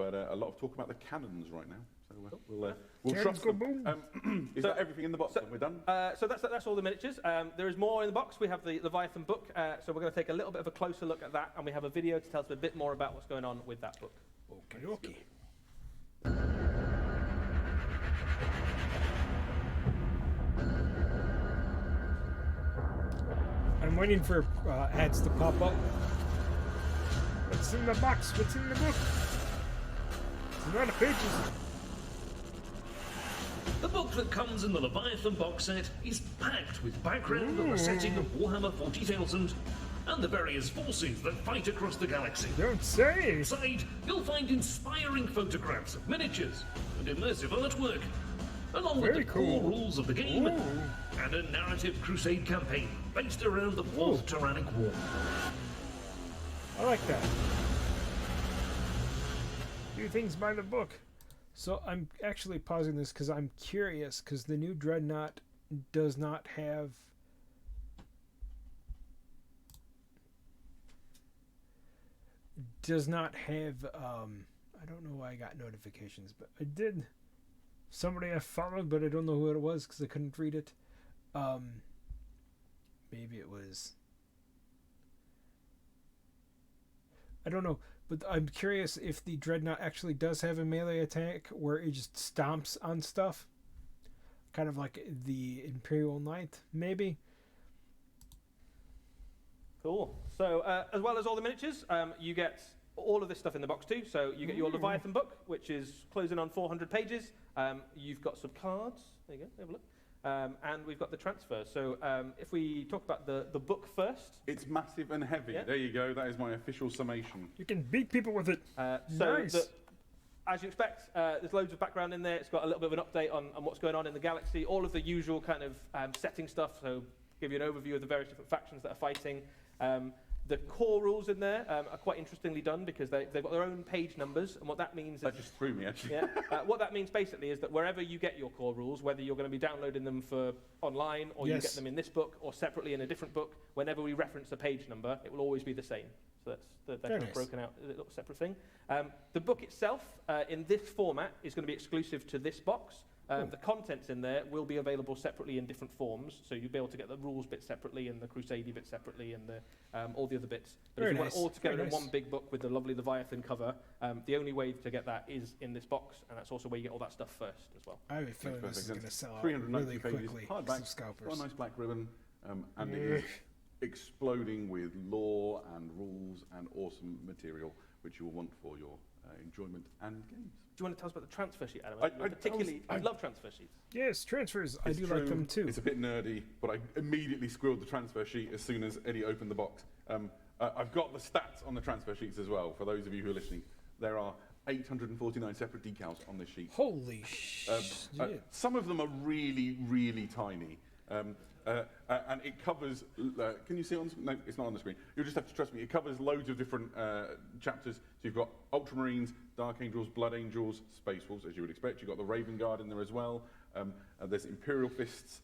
but a lot of talk about the cannons right now. So we'll trust them. Is that everything in the box? We're done? So that's all the miniatures. There is more in the box. We have the Leviathan book, so we're going to take a little bit of a closer look at that, and we have a video to tell us a bit more about what's going on with that book. Okay. I'm waiting for ads to pop up. What's in the box? What's in the book? It's a lot of pages. The book that comes in the Leviathan box set is packed with background on the setting of Warhammer 40,000 and the various forces that fight across the galaxy. Don't say! Inside, you'll find inspiring photographs of miniatures and immersive artwork, along with the core rules of the game and a narrative crusade campaign based around the Fourth Tyrannic War. I like that. Do things by the book. So I'm actually pausing this because I'm curious, because the new Dreadnought does not have I don't know why I got notifications, but I did. Somebody I followed, but I don't know who it was because I couldn't read it. Maybe it was, I don't know, but I'm curious if the Dreadnought actually does have a melee attack where it just stomps on stuff, kind of like the Imperial Knight, maybe. Cool. So as well as all the miniatures, you get all of this stuff in the box too. So you get your Leviathan book, which is closing on 400 pages. You've got some cards. There you go. Have a look. And we've got the transfers. So if we talk about the book first. It's massive and heavy. Yeah. There you go. That is my official summation. You can beat people with it. Nice. As you expect, there's loads of background in there. It's got a little bit of an update on what's going on in the galaxy. All of the usual kind of setting stuff. So give you an overview of the various different factions that are fighting. The core rules in there are quite interestingly done because they've got their own page numbers, and what that means is... That just threw me, actually. Yeah, what that means basically is that wherever you get your core rules, whether you're going to be downloading them for online or you get them in this book or separately in a different book, whenever we reference a page number, it will always be the same. So that's kind of broken out as a little separate thing. The book itself, in this format, is going to be exclusive to this box. The contents in there will be available separately in different forms, so you'll be able to get the rules bit separately and the Crusade bit separately and all the other bits. But if you want it all together in one big book with the lovely Leviathan cover, the only way to get that is in this box, and that's also where you get all that stuff first as well. I have a feeling this is going to sell out really quickly. Hardback, scalpers. got a nice black ribbon, and it is exploding with lore and rules and awesome material, which you will want for your enjoyment and games. Do you want to tell us about the transfer sheet, Adam? I love transfer sheets. Yes, transfers. I do like them too. It's a bit nerdy, but I immediately squirreled the transfer sheet as soon as Eddie opened the box. I've got the stats on the transfer sheets as well, for those of you who are listening. There are 849 separate decals on this sheet. Holy shit. Some of them are really, really tiny. And it covers, can you see it on the screen? No, it's not on the screen. You'll just have to trust me. It covers loads of different chapters. So you've got Ultramarines, Dark Angels, Blood Angels, Space Wolves, as you would expect. You've got the Raven Guard in there as well. There's Imperial Fists,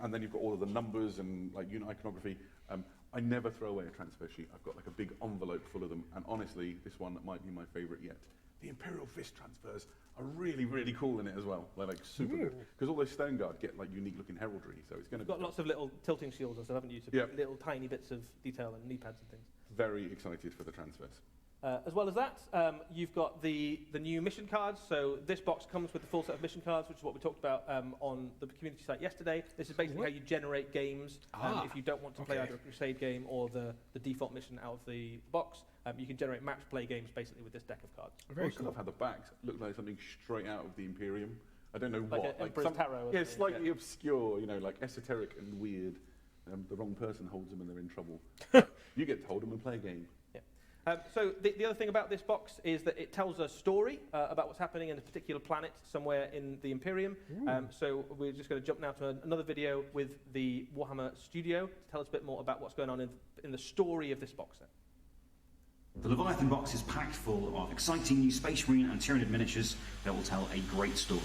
and then you've got all of the numbers and like unit iconography. I never throw away a transfer sheet. I've got like a big envelope full of them, and honestly, this one might be my favourite yet. The Imperial Fist transfers are really, really cool in it as well. They're like super good. Because all those Stone Guard get like unique looking heraldry, so it's going to be... You've got lots of little tilting shields and stuff, haven't you? To little tiny bits of detail and knee pads and things. Very excited for the transfers. As well as that, you've got the new mission cards. So this box comes with the full set of mission cards, which is what we talked about on the community site yesterday. This is basically how you generate games. If you don't want to play either a Crusade game or the default mission out of the box, you can generate match play games basically with this deck of cards. Very cool. I love how the backs look like something straight out of the Imperium. I don't know like what. Like some tarot. Yeah, slightly obscure, you know, like esoteric and weird. The wrong person holds them and they're in trouble. You get to hold them and play a game. So the other thing about this box is that it tells a story about what's happening in a particular planet somewhere in the Imperium. So we're just going to jump now to another video with the Warhammer studio to tell us a bit more about what's going on in the story of this box set. The Leviathan box is packed full of exciting new Space Marine and Tyranid miniatures that will tell a great story.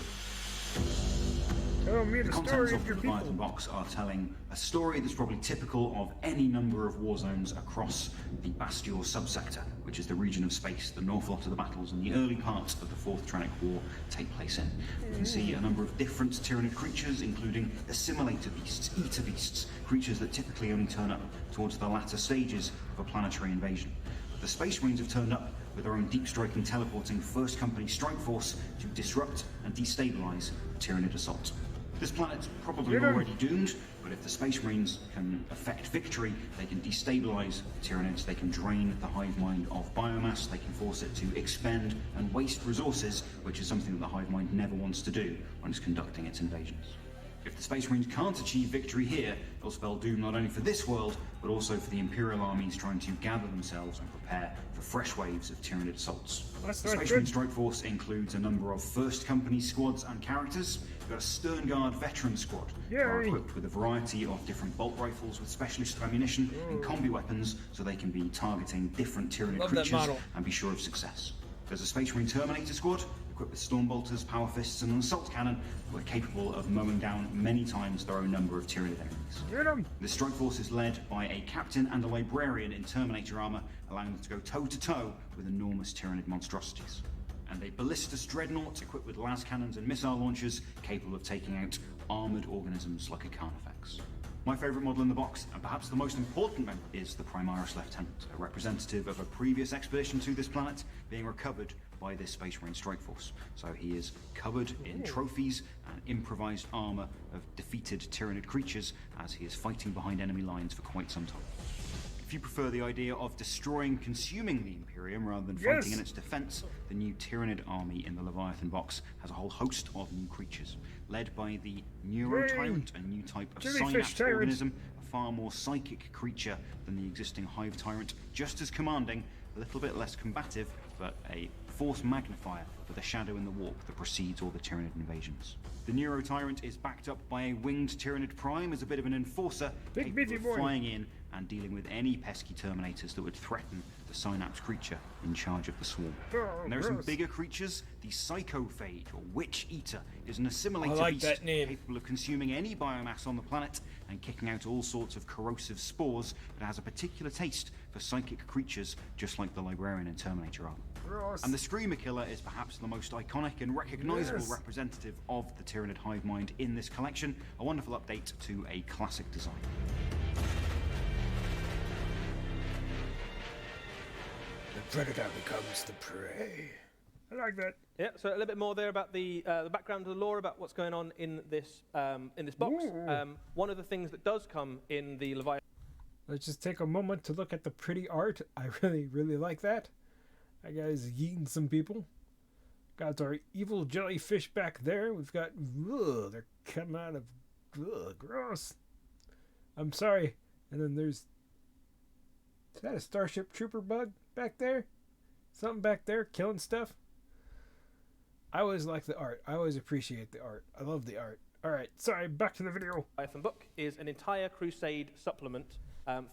Tell me The the contents story of of the your people. Leviathan box are telling a story that's probably typical of any number of war zones across the Bastior subsector, which is the region of space the north lot of the battles in the early parts of the Fourth Tyrannic War take place in. You can see a number of different Tyranid creatures, including assimilator beasts, eater beasts, creatures that typically only turn up towards the latter stages of a planetary invasion. But the Space Marines have turned up with their own deep-striking, teleporting First Company strike force to disrupt and destabilize the Tyranid assault. This planet's probably already doomed, but if the Space Marines can effect victory, they can destabilize the Tyranids, they can drain the hive mind of biomass, they can force it to expend and waste resources, which is something that the hive mind never wants to do when it's conducting its invasions. If the Space Marines can't achieve victory here, it'll spell doom not only for this world, but also for the Imperial armies trying to gather themselves and prepare for fresh waves of Tyranid assaults. The Space Marine Strike Force includes a number of First Company squads and characters. We've got a Stern Guard veteran squad who are equipped with a variety of different bolt rifles with specialist ammunition and combi weapons, so they can be targeting different Tyranid creatures and be sure of success. There's a Space Marine Terminator squad equipped with storm bolters, power fists, and an assault cannon, who are capable of mowing down many times their own number of Tyranid enemies. The strike force is led by a captain and a librarian in Terminator armor, allowing them to go toe-to-toe with enormous Tyranid monstrosities. And a ballistas dreadnought equipped with las cannons and missile launchers, capable of taking out armored organisms like a Carnifex. My favourite model in the box, and perhaps the most important member, is the Primaris Lieutenant, a representative of a previous expedition to this planet, being recovered by this Space Marine Strike Force. So he is covered in trophies and improvised armour of defeated Tyranid creatures as he is fighting behind enemy lines for quite some time. If you prefer the idea of destroying, consuming the Imperium rather than fighting in its defence, the new Tyranid army in the Leviathan box has a whole host of new creatures, led by the Neurotyrant, a new type of synapse organism, a far more psychic creature than the existing Hive Tyrant, just as commanding, a little bit less combative, but a force magnifier for the shadow in the warp that precedes all the Tyranid invasions. The Neurotyrant is backed up by a winged Tyranid Prime as a bit of an enforcer, capable of flying in and dealing with any pesky Terminators that would threaten the Synapse creature in charge of the swarm. And there are some bigger creatures. The Psychophage, or Witch Eater, is an assimilator beast capable of consuming any biomass on the planet and kicking out all sorts of corrosive spores, but has a particular taste for psychic creatures, just like the Librarian and Terminator armor. And the Screamer Killer is perhaps the most iconic and recognisable representative of the Tyranid hive mind in this collection, a wonderful update to a classic design. The predator becomes the prey. I like that. Yeah, so a little bit more there about the background of the lore, about what's going on in this box. One of the things that does come in the Leviathan. Let's just take a moment to look at the pretty art. I really, really like that. That guy's yeeting some people. Got our evil jellyfish back there. We've got, they're coming out of, gross. I'm sorry. And then is that a Starship Trooper bug back there? Something back there killing stuff? I always like the art. I always appreciate the art. I love the art. Alright, sorry, back to the video. Leviathan book is an entire Crusade supplement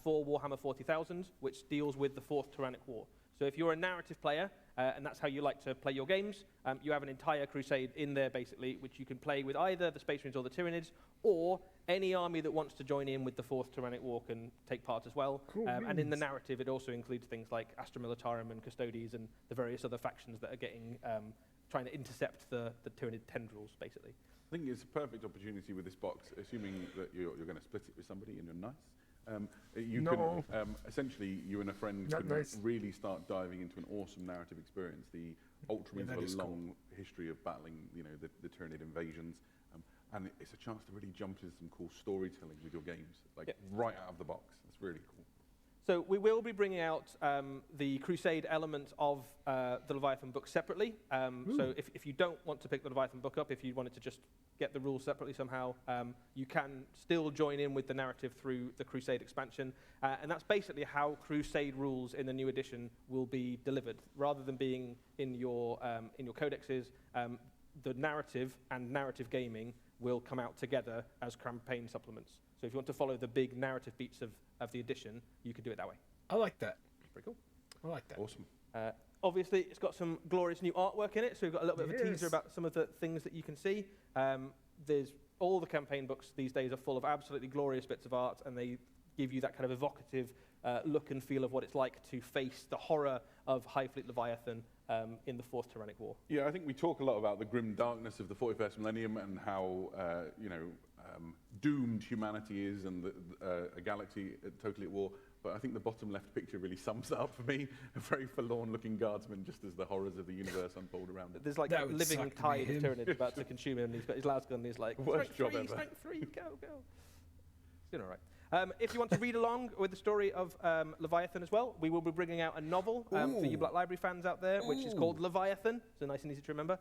for Warhammer 40,000, which deals with the Fourth Tyrannic War. So if you're a narrative player, and that's how you like to play your games, you have an entire Crusade in there, basically, which you can play with either the Space Marines or the Tyranids, or any army that wants to join in with the Fourth Tyrannic War can take part as well. Cool and in the narrative, it also includes things like Astra Militarum and Custodes and the various other factions that are getting trying to intercept the Tyranid tendrils, basically. I think it's a perfect opportunity with this box, assuming that you're going to split it with somebody and you're nice. You can essentially, you and a friend can really start diving into an awesome narrative experience. The Ultramarines have a long history of battling, the Tyranid invasions, and it's a chance to really jump into some cool storytelling with your games, right out of the box. It's really cool. So we will be bringing out the Crusade element of the Leviathan book separately. So if you don't want to pick the Leviathan book up, if you wanted to just get the rules separately somehow, you can still join in with the narrative through the Crusade expansion. And that's basically how Crusade rules in the new edition will be delivered. Rather than being in your codexes, the narrative and narrative gaming will come out together as campaign supplements. So if you want to follow the big narrative beats of the edition, you can do it that way. I like that. Pretty cool. I like that. Awesome. Obviously, it's got some glorious new artwork in it, so we've got a little bit of a teaser about some of the things that you can see. There's all the campaign books these days are full of absolutely glorious bits of art, and they give you that kind of evocative look and feel of what it's like to face the horror of High Fleet Leviathan in the Fourth Tyrannic War. Yeah, I think we talk a lot about the grim darkness of the 41st millennium and how, doomed humanity is and a galaxy totally at war. But I think the bottom left picture really sums it up for me. A very forlorn-looking guardsman, just as the horrors of the universe unfold around him. There's like a living tide of Tyranids about to consume him, and he's got his lasgun, and he's like, Worst job ever. Strength 3, go. It's doing all right. If you want to read along with the story of Leviathan as well, we will be bringing out a novel for you Black Library fans out there, which is called Leviathan. So nice and easy to remember,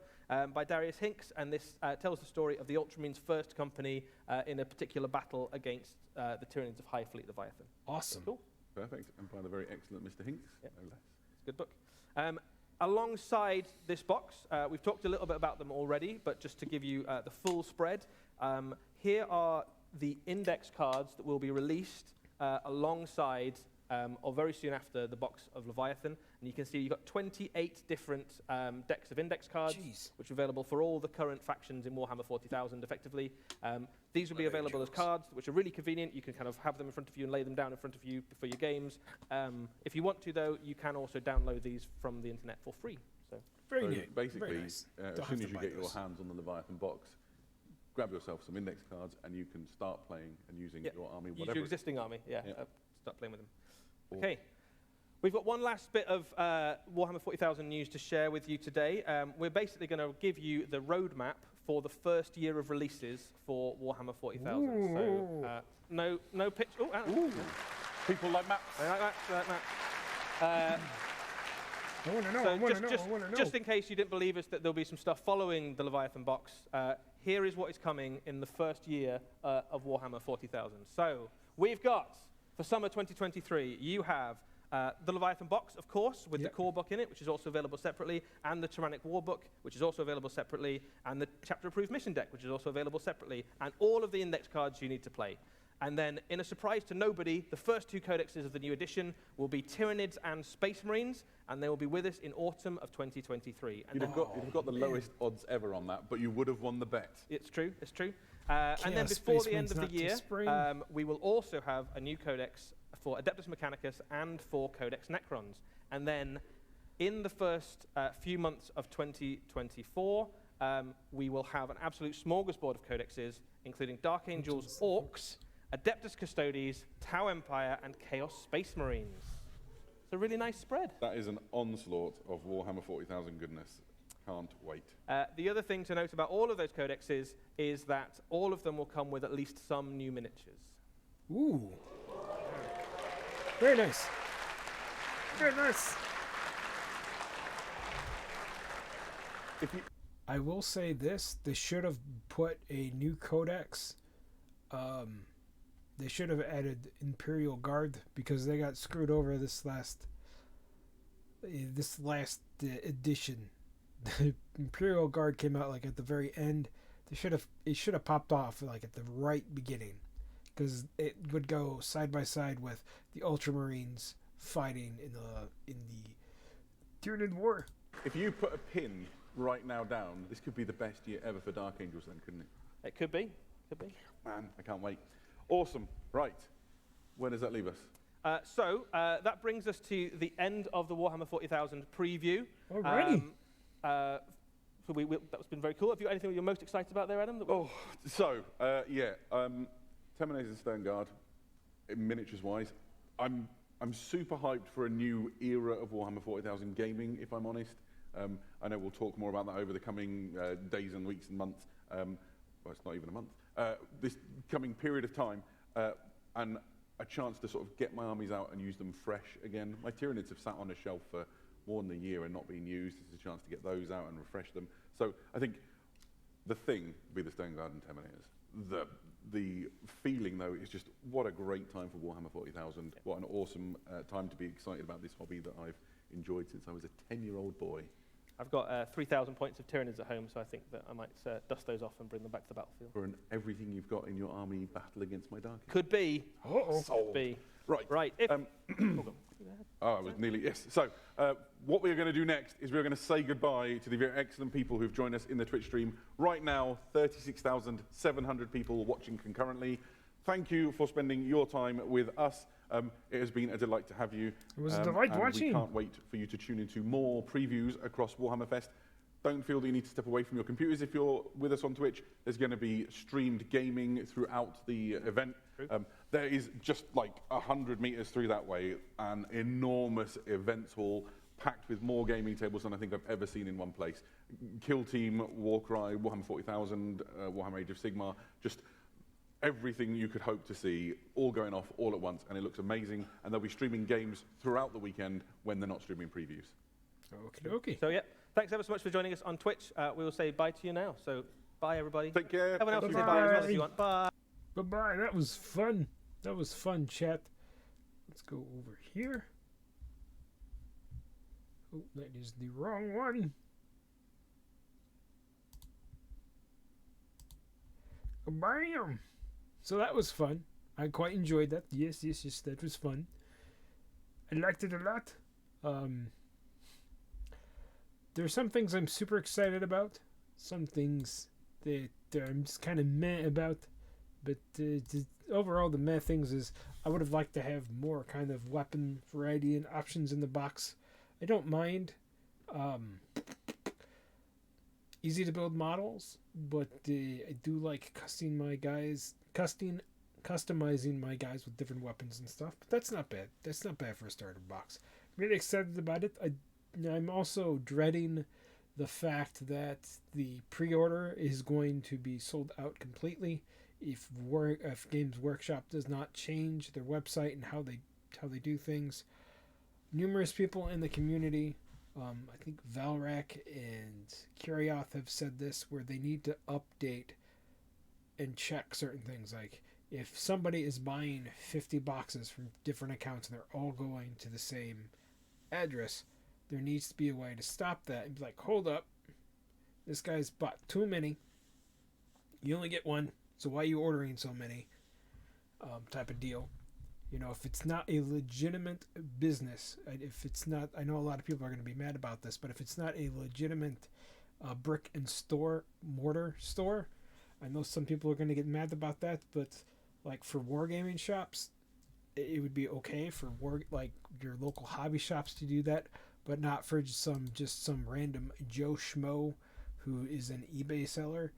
by Darius Hinks, and this tells the story of the Ultramarines' first company in a particular battle against the Tyranids of High Fleet Leviathan. Awesome. Cool. Perfect, and by the very excellent Mr. Hinks, Yep. no less. It's a good book. Alongside this box, we've talked a little bit about them already, but just to give you the full spread, here are the index cards that will be released alongside or very soon after the box of Leviathan. And you can see you've got 28 different decks of index cards, which are available for all the current factions in Warhammer 40,000, effectively. These will be available as cards, which are really convenient. You can kind of have them in front of you and lay them down in front of you for your games. If you want to, though, you can also download these from the internet for free. So Very So neat. basically, Very nice. as Don't soon have as to you buy get your those. hands on the Leviathan box, grab yourself some index cards and you can start playing and using your army, use whatever. your existing army, Yeah. start playing with them. Or- Okay. We've got one last bit of Warhammer 40,000 news to share with you today. We're basically going to give you the roadmap for the first year of releases for Warhammer 40,000. So, no pitch. Ooh. People like maps. I like that. I want to know. So I want to know. just, I want to know. just in case you didn't believe us that there'll be some stuff following the Leviathan box, here is what is coming in the first year of Warhammer 40,000. So we've got, for summer 2023, you have the Leviathan box, of course, with the core book in it, which is also available separately, and the Tyrannic War book, which is also available separately, and the chapter-approved mission deck, which is also available separately, and all of the index cards you need to play. And then, in a surprise to nobody, the first two codexes of the new edition will be Tyranids and Space Marines, and they will be with us in autumn of 2023. And You'd have got the lowest odds ever on that, but you would have won the bet. it's true. And then Chaos before Space the end of Marines the not year, to spring. we will also have a new codex for Adeptus Mechanicus and for Codex Necrons. And then in the first few months of 2024, we will have an absolute smorgasbord of codexes, including Dark Angels, Orcs, Adeptus Custodes, Tau Empire, and Chaos Space Marines. It's a really nice spread. That is an onslaught of Warhammer 40,000 goodness. Can't wait. The other thing to note about all of those codexes is that all of them will come with at least some new miniatures. Ooh. Very nice. Very nice. I will say this: they should have put a new codex. They should have added Imperial Guard because they got screwed over this last edition. The Imperial Guard came out like at the very end. It should have popped off like at the right beginning, because it would go side by side with the Ultramarines fighting in the Tyranid War. If you put a pin right now down, this could be the best year ever for Dark Angels then, couldn't it? It could be. Man, I can't wait. Awesome. Right. Where does that leave us? So that brings us to the end of the Warhammer 40,000 preview. Alrighty. That's been very cool. Have you got anything you're most excited about there, Adam? Terminators and Stern Guard, miniatures-wise, I'm super hyped for a new era of Warhammer 40,000 gaming, if I'm honest. I know we'll talk more about that over the coming days and weeks and months. Well, it's not even a month. This coming period of time, and a chance to sort of get my armies out and use them fresh again. My Tyranids have sat on a shelf for more than a year and not been used. It's a chance to get those out and refresh them. So I think the thing will be the Stone Guard and Terminators. The feeling, though, is just what a great time for Warhammer 40,000. Yep. What an awesome time to be excited about this hobby that I've enjoyed since I was a 10-year-old boy. I've got 3,000 points of Tyranids at home, so I think that I might dust those off and bring them back to the battlefield. For everything you've got in your army battle against my Dark Angels. Could be. Uh-oh. Could be. Right. Right. If, ahead. Oh, it was nearly, yes. So, what we're going to do next is we're going to say goodbye to the very excellent people who've joined us in the Twitch stream. Right now, 36,700 people watching concurrently. Thank you for spending your time with us. It has been a delight to have you. It was a delight watching. We can't wait for you to tune into more previews across Warhammer Fest. Don't feel that you need to step away from your computers if you're with us on Twitch. There's going to be streamed gaming throughout the event. There is just like 100 meters through that way, an enormous events hall packed with more gaming tables than I think I've ever seen in one place. Kill Team, Warcry, Warhammer 40,000, Warhammer Age of Sigmar, just everything you could hope to see, all going off all at once, and it looks amazing. And they'll be streaming games throughout the weekend when they're not streaming previews. Okay. So, yeah, thanks ever so much for joining us on Twitch. We will say bye to you now. So, bye, everybody. Take care. Everyone else can say bye as well if you want. Bye. Bye-bye. That was fun. That was fun, chat. Let's go over here. Oh, that is the wrong one. Bam! So that was fun. I quite enjoyed that. Yes, that was fun. I liked it a lot. There are some things I'm super excited about. Some things that I'm just kind of meh about. But overall, the meh things is I would have liked to have more kind of weapon variety and options in the box. I don't mind easy to build models, but I do like customizing my guys with different weapons and stuff. But that's not bad. That's not bad for a starter box. I'm really excited about it. I'm also dreading the fact that the pre-order is going to be sold out completely if Games Workshop does not change their website and how they do things. Numerous people in the community, I think Valrak and Kurioth have said this, where they need to update and check certain things. Like if somebody is buying 50 boxes from different accounts and they're all going to the same address, there needs to be a way to stop that and be like, hold up, this guy's bought too many. You only get one, so why are you ordering so many? Type of deal. You know, if it's not a legitimate business, if it's not, I know a lot of people are going to be mad about this, but if it's not a legitimate brick and mortar store, I know some people are going to get mad about that, but like for wargaming shops, it would be okay for like your local hobby shops to do that, but not for just some random Joe Schmo who is an eBay seller.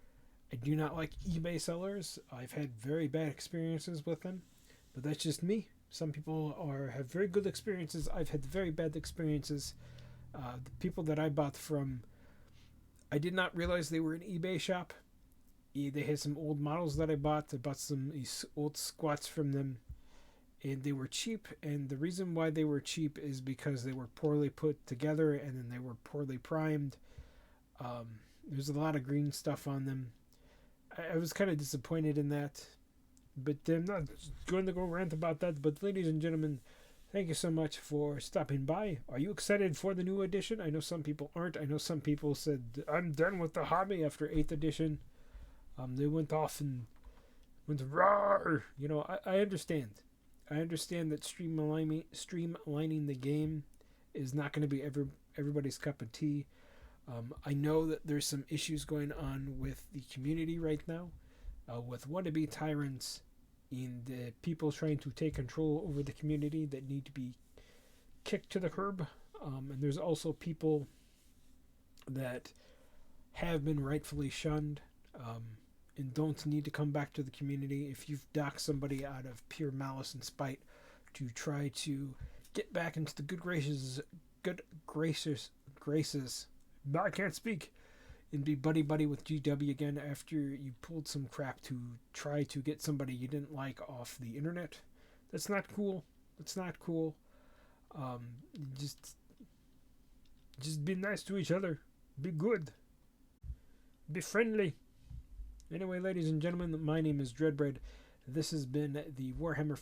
I do not like eBay sellers. I've had very bad experiences with them, but that's just me. Some people have very good experiences. I've had very bad experiences. The people that I bought from, I did not realize they were an eBay shop. They had some old models that I bought. I bought some old squats from them, and they were cheap. And the reason why they were cheap is because they were poorly put together and then they were poorly primed. There's a lot of green stuff on them. I was kind of disappointed in that, but I'm not going to go rant about that. But ladies and gentlemen, thank you so much for stopping by. Are you excited for the new edition? I know some people aren't. I know some people said, I'm done with the hobby after 8th edition. They went off and went rawr. You know, I understand. I understand that streamlining the game is not going to be everybody's cup of tea. I know that there's some issues going on with the community right now, with wannabe tyrants and people trying to take control over the community that need to be kicked to the curb. And there's also people that have been rightfully shunned and don't need to come back to the community. If you've doxed somebody out of pure malice and spite to try to get back into the good graces, I can't speak, and be buddy with GW again after you pulled some crap to try to get somebody you didn't like off the internet. That's not cool. That's not cool. Just be nice to each other. Be good. Be friendly. Anyway, ladies and gentlemen, my name is Dreadbread. This has been the Warhammer